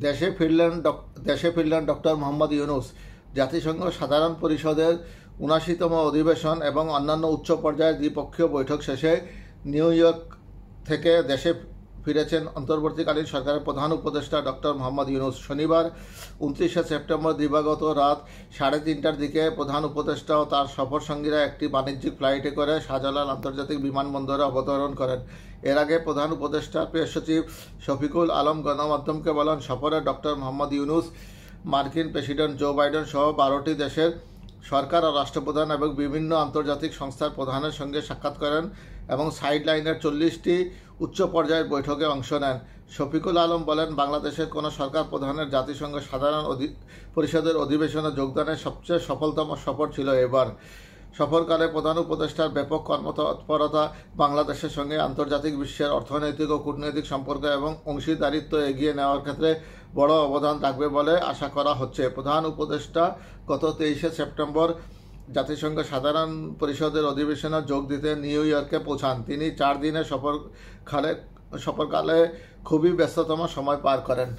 দেশে ফিরলেন ডক্টর মোহাম্মদ ইউনূস। জাতিসংঘ সাধারণ পরিষদের ৭৯তম অধিবেশন এবং অন্যান্য উচ্চ পর্যায়ের দ্বিপক্ষীয় বৈঠক শেষে নিউ ইয়র্ক থেকে দেশে ফিরেছেন অন্তর্বর্তীকালীন সরকারের প্রধান উপদেষ্টা ডক্টর মোহাম্মদ ইউনূস। শনিবার ২৯শে সেপ্টেম্বর দিবাগত রাত ৩:৩০টার দিকে প্রধান উপদেষ্টা ও তার সফরসঙ্গীরা একটি বাণিজ্যিক ফ্লাইটে করে শাহজালাল আন্তর্জাতিক বিমানবন্দরে অবতরণ করেন। এর আগে প্রধান উপদেষ্টার প্রেস সচিব শফিকুল আলম গণমাধ্যমকে বলেন, সফরে ডক্টর মোহাম্মদ ইউনূস মার্কিন প্রেসিডেন্ট জো বাইডেন সহ ১২টি দেশের সরকার ও রাষ্ট্রপ্রধান এবং বিভিন্ন আন্তর্জাতিক সংস্থার প্রধানের সঙ্গে সাক্ষাৎ করেন এবং সাইডলাইনের ৪০টি উচ্চ পর্যায়ের বৈঠকে অংশ নেন। শফিকুল আলম বলেন, বাংলাদেশের কোনো সরকার প্রধানের জাতিসংঘ সাধারণ পরিষদের অধিবেশনে যোগদানের সবচেয়ে সফলতম সফর ছিল এবার। সফরকালে প্রধান উপদেষ্টার ব্যাপক কর্মতৎপরতা বাংলাদেশের সঙ্গে আন্তর্জাতিক বিশ্বের অর্থনৈতিক ও কূটনৈতিক সম্পর্ক এবং অংশীদারিত্ব এগিয়ে নেওয়ার ক্ষেত্রে বড় অবদান রাখবে বলে আশা করা হচ্ছে। প্রধান উপদেষ্টা গত ২৩শে সেপ্টেম্বর জাতিসংঘ সাধারণ পরিষদের অধিবেশনে যোগ দিতে নিউ ইয়র্কে পৌঁছান। তিনি ৪ দিনের সফরকালে খুবই ব্যস্ততম সময় পার করেন।